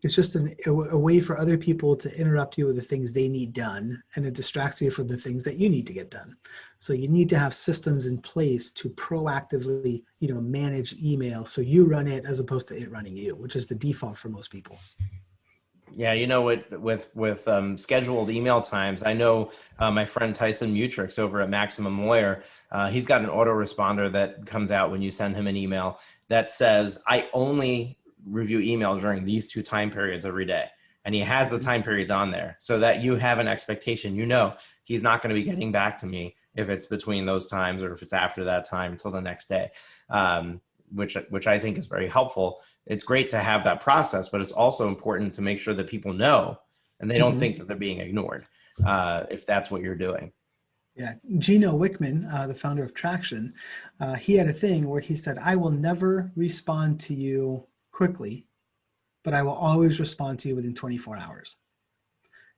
it's just a way for other people to interrupt you with the things they need done, and it distracts you from the things that you need to get done. So you need to have systems in place to proactively, manage email, so you run it as opposed to it running you, which is the default for most people. Yeah, with scheduled email times, I know my friend Tyson Mutrix over at Maximum Lawyer, he's got an autoresponder that comes out when you send him an email that says, I only review email during these 2 time periods every day. And he has the time periods on there so that you have an expectation, he's not going to be getting back to me if it's between those times or if it's after that time until the next day, which I think is very helpful. It's great to have that process, but it's also important to make sure that people know and they don't think that they're being ignored if that's what you're doing. Yeah. Gino Wickman, the founder of Traction, he had a thing where he said, I will never respond to you quickly, but I will always respond to you within 24 hours.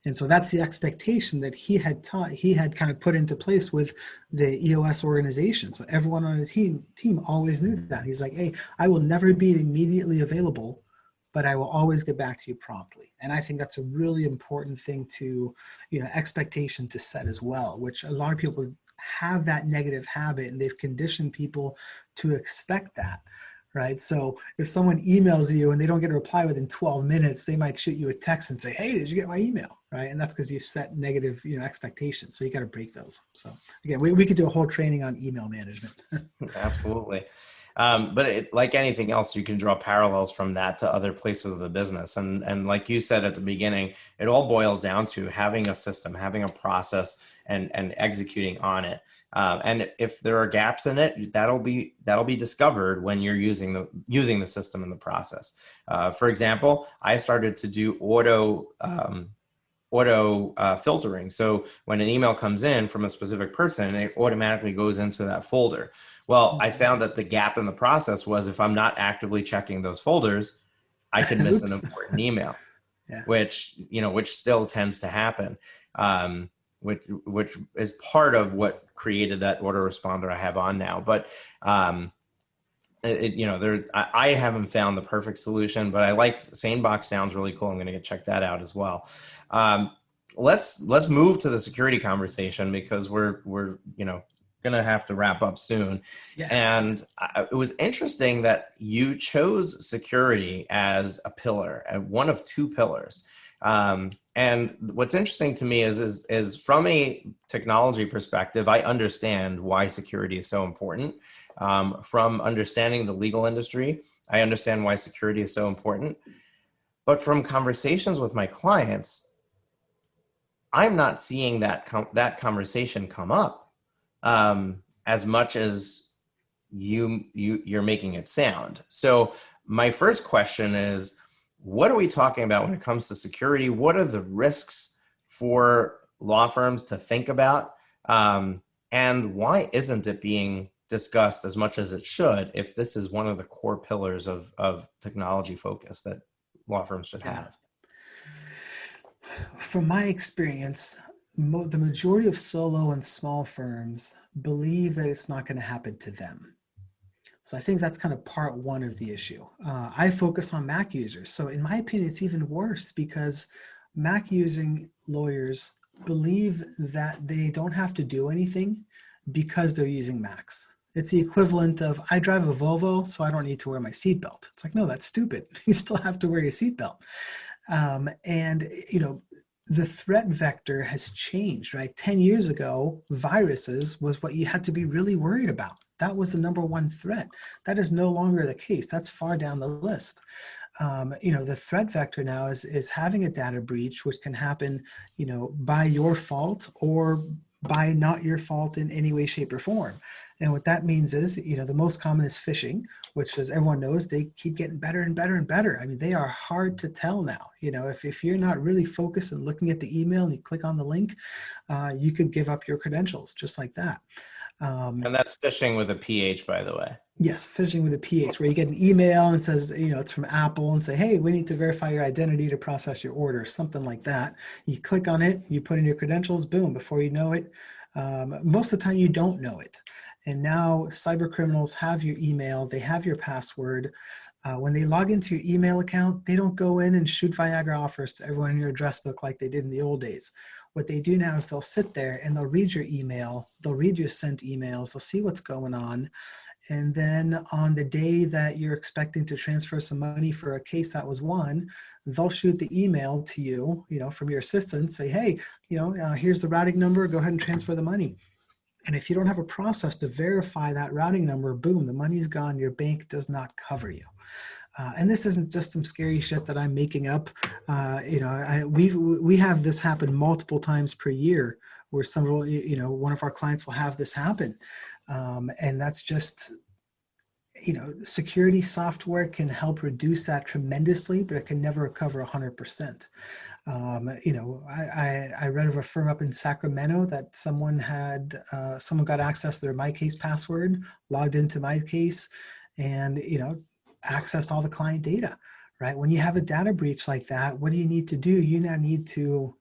And so that's the expectation that he had kind of put into place with the EOS organization. So everyone on his team always knew that. He's like, hey, I will never be immediately available, but I will always get back to you promptly. And I think that's a really important thing to, expectation to set as well, which a lot of people have that negative habit, and they've conditioned people to expect that. Right. So if someone emails you and they don't get a reply within 12 minutes, they might shoot you a text and say, hey, did you get my email? Right. And that's because you've set negative, expectations. So you got to break those. So again, we could do a whole training on email management. Absolutely. But like anything else, you can draw parallels from that to other places of the business. And like you said at the beginning, it all boils down to having a system, having a process, and executing on it. And if there are gaps in it, that'll be discovered when you're using the system and the process. For example, I started to do auto filtering. So when an email comes in from a specific person, it automatically goes into that folder. Well, I found that the gap in the process was if I'm not actively checking those folders, I could miss an important email, Yeah. which still tends to happen. Which is part of what created that autoresponder I have on now. But I haven't found the perfect solution, but I like SaneBox. Sounds really cool. I'm going to check that out as well. Let's move to the security conversation because we're going to have to wrap up soon. Yeah. And it was interesting that you chose security as a pillar, one of 2 pillars. And what's interesting to me is from a technology perspective, I understand why security is so important. From understanding the legal industry, I understand why security is so important. But from conversations with my clients, I'm not seeing that conversation come up as much as you're making it sound. So my first question is, what are we talking about when it comes to security? What are the risks for law firms to think about? And why isn't it being discussed as much as it should if this is one of the core pillars of technology focus that law firms should have? From my experience, the majority of solo and small firms believe that it's not going to happen to them. So I think that's kind of part one of the issue. I focus on Mac users. So in my opinion, it's even worse because Mac using lawyers believe that they don't have to do anything because they're using Macs. It's the equivalent of, I drive a Volvo, so I don't need to wear my seatbelt. It's like, no, that's stupid. You still have to wear your seatbelt. The threat vector has changed, right? 10 years ago, viruses was what you had to be really worried about. That was the number one threat. That is no longer the case. That's far down the list. The threat vector now is having a data breach, which can happen, by your fault or by not your fault in any way, shape, or form. And what that means is, the most common is phishing, which, as everyone knows, they keep getting better and better and better. I mean, they are hard to tell now. If you're not really focused and looking at the email and you click on the link, you could give up your credentials just like that. And that's phishing with a PH, by the way. Yes, phishing with a PH, where you get an email and says, it's from Apple and say, hey, we need to verify your identity to process your order, something like that. You click on it, you put in your credentials, boom, before you know it. Most of the time you don't know it. And now cyber criminals have your email, they have your password. When they log into your email account, they don't go in and shoot Viagra offers to everyone in your address book like they did in the old days. What they do now is they'll sit there and they'll read your email, they'll read your sent emails, they'll see what's going on. And then on the day that you're expecting to transfer some money for a case that was won, they'll shoot the email to you, from your assistant, say, hey, here's the routing number, go ahead and transfer the money. And if you don't have a process to verify that routing number, boom, the money's gone. Your bank does not cover you. And this isn't just some scary shit that I'm making up. We have this happen multiple times per year, where one of our clients will have this happen, and that's just, security software can help reduce that tremendously, but it can never recover 100%. I read of a firm up in Sacramento that someone got access to their MyCase password, logged into MyCase, and accessed all the client data. Right? When you have a data breach like that, what do you need to do? You now need to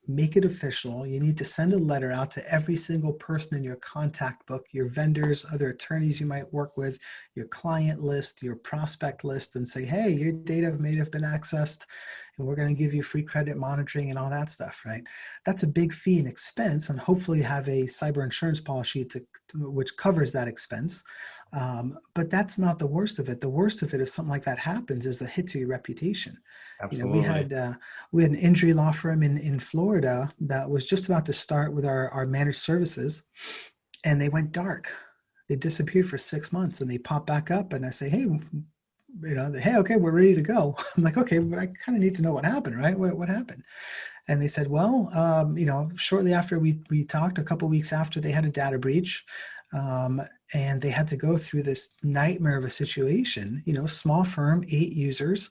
make it official. You need to send a letter out to every single person in your contact book, your vendors, other attorneys you might work with, your client list, your prospect list, and say, hey, your data may have been accessed, and we're going to give you free credit monitoring and all that stuff, right? That's a big fee and expense, and hopefully have a cyber insurance policy which covers that expense. But that's not the worst of it. The worst of it, if something like that happens, is the hit to your reputation. Absolutely. We had an injury law firm in Florida that was just about to start with our managed services, and they went dark. They disappeared for 6 months, and they popped back up. And I say, hey, hey, okay, we're ready to go. I'm like, okay, but I kind of need to know what happened, right? What happened? And they said, well, shortly after we talked, a couple of weeks after, they had a data breach. And they had to go through this nightmare of a situation, small firm, 8 users.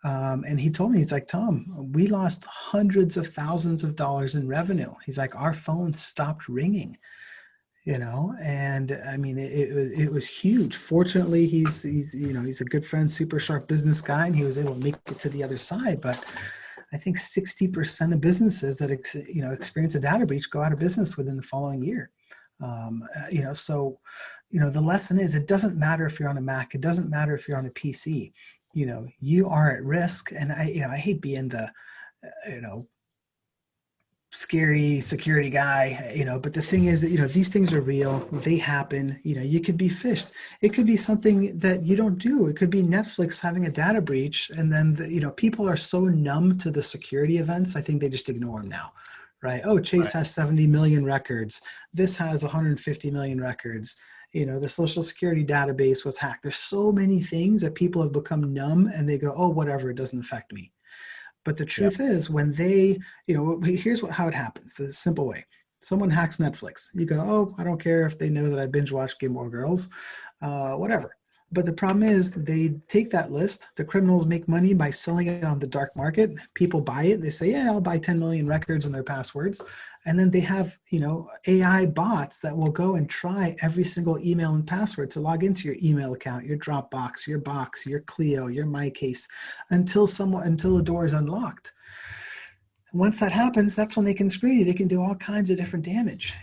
And he told me, he's like, Tom, we lost hundreds of thousands of dollars in revenue. He's like, our phone stopped ringing, and I mean, it was huge. Fortunately, he's a good friend, super sharp business guy, and he was able to make it to the other side. But I think 60% of businesses that experience a data breach go out of business within the following year. So the lesson is, it doesn't matter if you're on a Mac, it doesn't matter if you're on a PC, you are at risk. And I hate being the, scary security guy, but the thing is that, these things are real, they happen, you could be phished. It could be something that you don't do. It could be Netflix having a data breach, and then people are so numb to the security events, I think they just ignore them now. Right? Oh, Chase has 70 million records. This has 150 million records. The Social Security database was hacked. There's so many things that people have become numb, and they go, oh, whatever, it doesn't affect me. But the truth is, when they, here's how it happens, the simple way. Someone hacks Netflix. You go, oh, I don't care if they know that I binge watch Gilmore Girls, whatever. But the problem is, they take that list. The criminals make money by selling it on the dark market. People buy it. They say, yeah, I'll buy 10 million records and their passwords. And then they have, AI bots that will go and try every single email and password to log into your email account, your Dropbox, your Box, your Clio, your MyCase, until the door is unlocked. Once that happens, that's when they can screw you. They can do all kinds of different damage,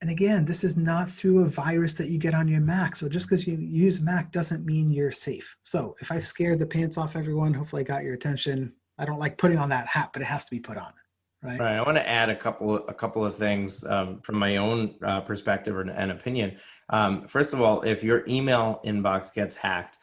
And again, this is not through a virus that you get on your Mac. So just because you use Mac doesn't mean you're safe. So if I've scared the pants off everyone, hopefully I got your attention. I don't like putting on that hat, but it has to be put on. Right. I want to add a couple of things from my own perspective and opinion. First of all, if your email inbox gets hacked,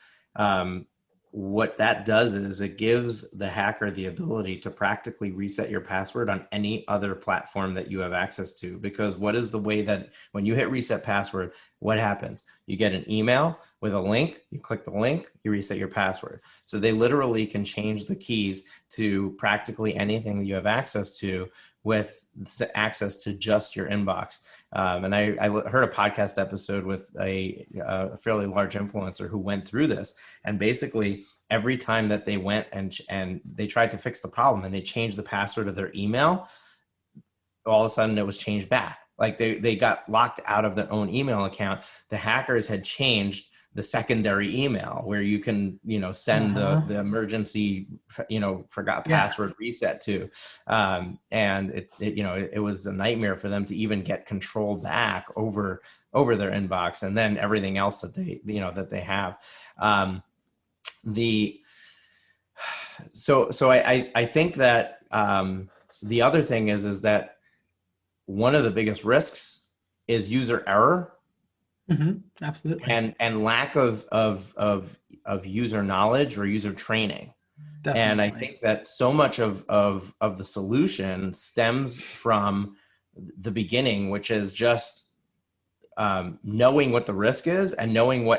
what that does is it gives the hacker the ability to practically reset your password on any other platform that you have access to. Because what is the way that when you hit reset password, what happens? You get an email with a link, you click the link, you reset your password. So they literally can change the keys to practically anything that you have access to with access to just your inbox. And I heard a podcast episode with a fairly large influencer who went through this. And basically, every time that they went and they tried to fix the problem and they changed the password of their email, all of a sudden it was changed back. Like they got locked out of their own email account. The hackers had changed the secondary email where you can, send the emergency, forgot Yeah. password reset to. And it was a nightmare for them to even get control back over their inbox, and then everything else that they have. I think that the other thing is that one of the biggest risks is user error. Absolutely. And lack of user knowledge or user training. And I Definitely. think that so much of the solution stems from the beginning, which is just knowing what the risk is and knowing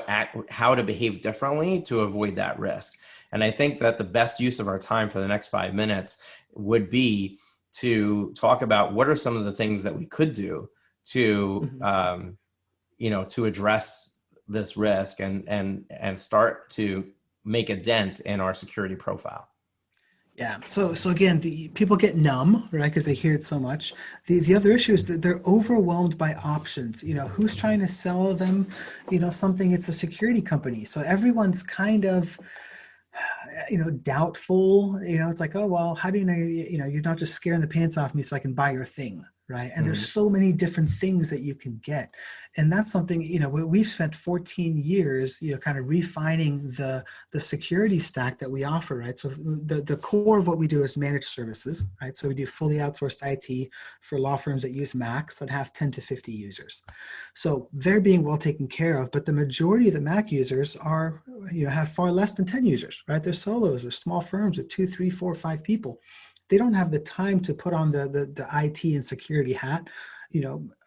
how to behave differently to avoid that risk. And I think that the best use of our time for the next 5 minutes would be to talk about what are some of the things that we could do to to address this risk and start to make a dent in our security profile. Yeah. So again, the people get numb, right? Because they hear it so much. The other issue is that they're overwhelmed by options. Who's trying to sell them, something? It's a security company. So everyone's kind of, doubtful. It's like, oh, well, how do you know, you're not just scaring the pants off me so I can buy your thing. Right. And there's so many different things that you can get. And that's something, we've spent 14 years, kind of refining the security stack that we offer, right? So the core of what we do is managed services, right? So we do fully outsourced IT for law firms that use Macs that have 10 to 50 users. So they're being well taken care of, but the majority of the Mac users are, have far less than 10 users, right? They're solos, they're small firms with 2, 3, 4, 5 people. They don't have the time to put on the IT and security hat,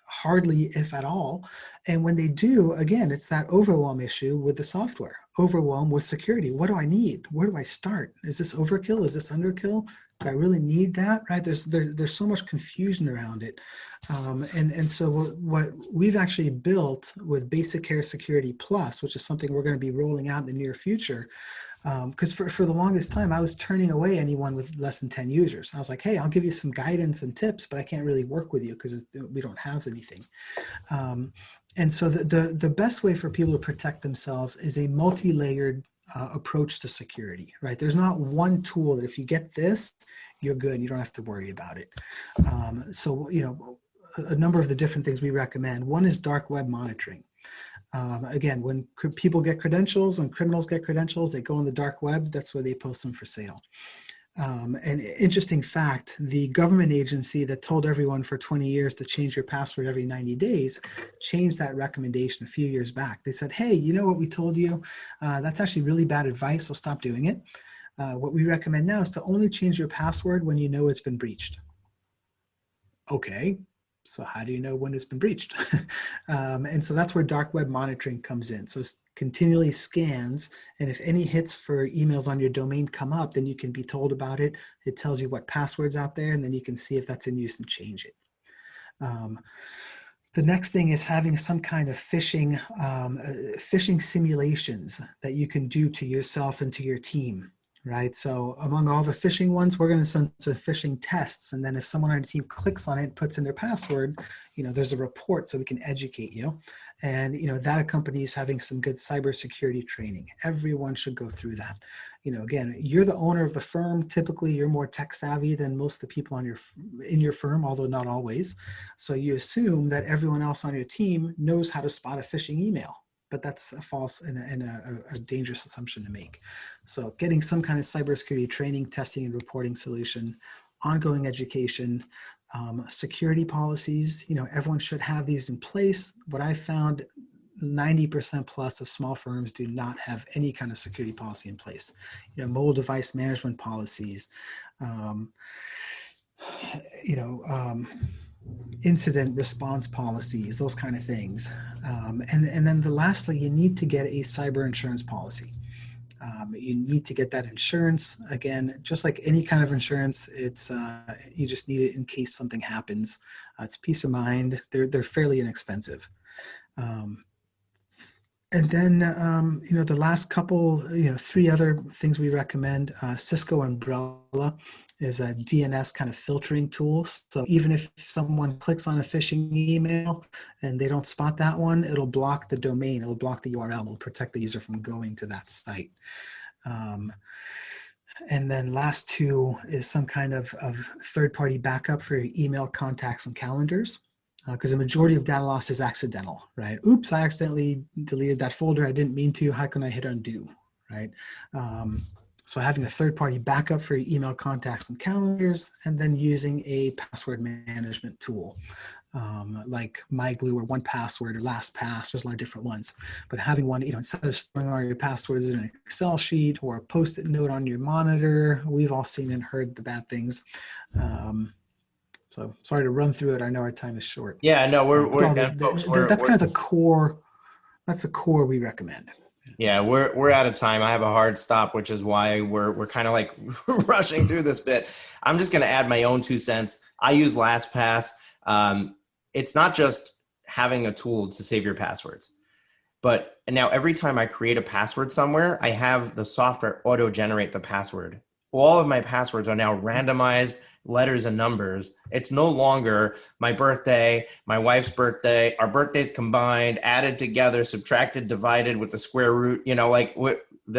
hardly if at all. And when they do, again, it's that overwhelm issue with the software, overwhelm with security. What do I need? Where do I start? Is this overkill? Is this underkill? Do I really need that? Right? There's so much confusion around it. And so what we've actually built with Basic Care Security Plus, which is something we're going to be rolling out in the near future, because for the longest time, I was turning away anyone with less than 10 users. I was like, hey, I'll give you some guidance and tips, but I can't really work with you because we don't have anything. And so the best way for people to protect themselves is a multi-layered approach to security, right? There's not one tool that if you get this, you're good. You don't have to worry about it. So, a number of the different things we recommend. One is dark web monitoring. Again, when people get credentials, when criminals get credentials, they go on the dark web. That's where they post them for sale. An interesting fact, the government agency that told everyone for 20 years to change your password every 90 days changed that recommendation a few years back. They said, hey, you know what we told you? That's actually really bad advice, so stop doing it. What we recommend now is to only change your password when you know it's been breached. Okay, so how do you know when it's been breached? And so that's where dark web monitoring comes in. So it continually scans, and if any hits for emails on your domain come up, then you can be told about it. It tells you what password's out there, and then you can see if that's in use and change it. The next thing is having some kind of phishing simulations that you can do to yourself and to your team. Right. So among all the phishing ones, we're going to send some phishing tests. And then if someone on your team clicks on it and puts in their password, there's a report so we can educate you. And, that accompanies having some good cybersecurity training. Everyone should go through that. Again, you're the owner of the firm. Typically, you're more tech savvy than most of the people in your firm, although not always. So you assume that everyone else on your team knows how to spot a phishing email. But that's a false and a dangerous assumption to make. So getting some kind of cybersecurity training, testing, and reporting solution, ongoing education, security policies, everyone should have these in place. What I found, 90% plus of small firms do not have any kind of security policy in place. Mobile device management policies, incident response policies, those kind of things. And then lastly, you need to get a cyber insurance policy. You need to get that insurance. Again, just like any kind of insurance, it's you just need it in case something happens. It's peace of mind. They're fairly inexpensive. And then, the last couple, three other things we recommend. Cisco Umbrella is a DNS kind of filtering tool. So even if someone clicks on a phishing email and they don't spot that one, it'll block the domain, it'll block the URL, it'll protect the user from going to that site. And then last two is some kind of third-party backup for your email contacts and calendars. Because the majority of data loss is accidental, right? Oops, I accidentally deleted that folder. I didn't mean to. How can I hit undo, right? So having a third-party backup for your email contacts and calendars, and then using a password management tool like MyGlue or 1Password or LastPass. There's a lot of different ones. But having one, instead of storing all your passwords in an Excel sheet or a Post-it note on your monitor, we've all seen and heard the bad things. So sorry to run through it. I know our time is short. Yeah, no, that's kind of the core. That's the core we recommend. Yeah, we're out of time. I have a hard stop, which is why we're kind of like rushing through this bit. I'm just going to add my own 2 cents. I use LastPass. It's not just having a tool to save your passwords, but now every time I create a password somewhere, I have the software auto-generate the password. All of my passwords are now randomized letters and numbers. It's no longer my birthday, my wife's birthday, our birthdays combined, added together, subtracted, divided with the square root,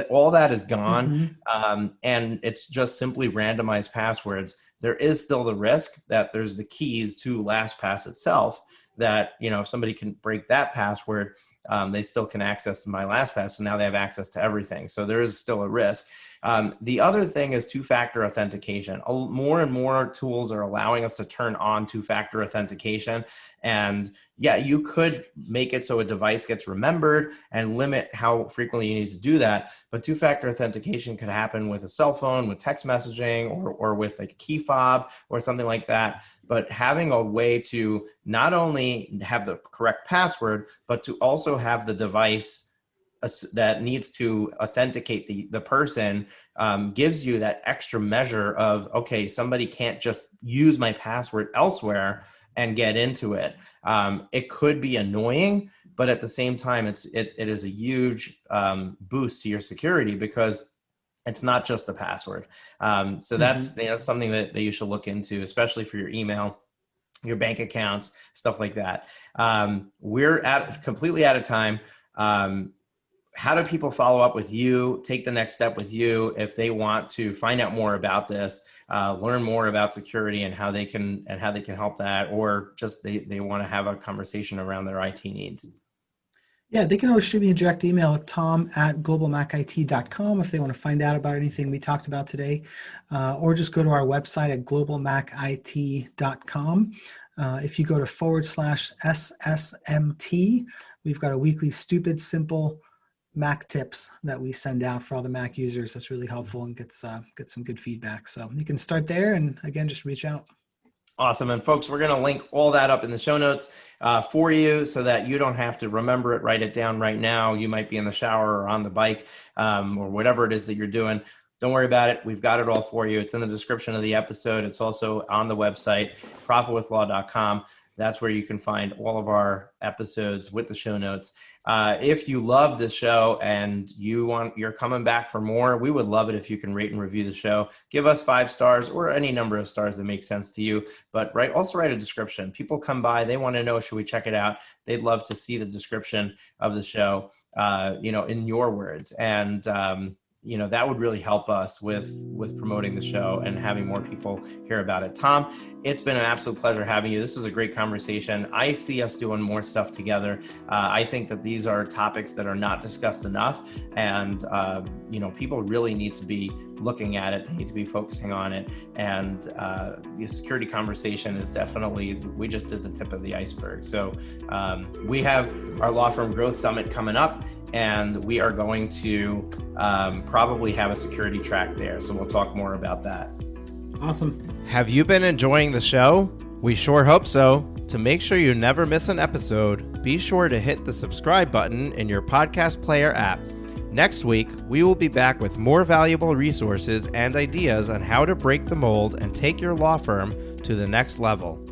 all that is gone. Mm-hmm. And it's just simply randomized passwords. There is still the risk that there's the keys to LastPass itself that, if somebody can break that password, they still can access my LastPass. So now they have access to everything. So there is still a risk. The other thing is two-factor authentication. More and more tools are allowing us to turn on two-factor authentication. And yeah, you could make it so a device gets remembered and limit how frequently you need to do that. But two-factor authentication could happen with a cell phone, with text messaging, or with a key fob or something like that. But having a way to not only have the correct password, but to also have the device that needs to authenticate the person gives you that extra measure of, okay, somebody can't just use my password elsewhere and get into it. It could be annoying, but at the same time, it is a huge boost to your security because it's not just the password. So that's something that you should look into, especially for your email, your bank accounts, stuff like that. We're completely out of time. How do people follow up with you, take the next step with you if they want to find out more about this, learn more about security and how they can help that, or just they want to have a conversation around their IT needs? Yeah, they can always shoot me a direct email at tom@globalmacit.com if they want to find out about anything we talked about today, or just go to our website at globalmacit.com. If you go to /SSMT, we've got a weekly stupid, simple Mac tips that we send out for all the Mac users. That's really helpful and get some good feedback. So you can start there, and again, just reach out. Awesome. And folks, we're going to link all that up in the show notes for you so that you don't have to remember it, write it down right now. You might be in the shower or on the bike or whatever it is that you're doing. Don't worry about it. We've got it all for you. It's in the description of the episode. It's also on the website, profitwithlaw.com. That's where you can find all of our episodes with the show notes. If you love this show and you're coming back for more, we would love it if you can rate and review the show. Give us 5 stars or any number of stars that make sense to you. But also write a description. People come by, they want to know, should we check it out? They'd love to see the description of the show, in your words. And that would really help us with promoting the show and having more people hear about it. Tom, it's been an absolute pleasure having you. This is a great conversation. I see us doing more stuff together. I think that these are topics that are not discussed enough, and people really need to be looking at it. They need to be focusing on it. And the security conversation is definitely, we just did the tip of the iceberg. So we have our Law Firm Growth Summit coming up, and we are going to probably have a security track there. So we'll talk more about that. Awesome. Have you been enjoying the show? We sure hope so. To make sure you never miss an episode, be sure to hit the subscribe button in your podcast player app. Next week, we will be back with more valuable resources and ideas on how to break the mold and take your law firm to the next level.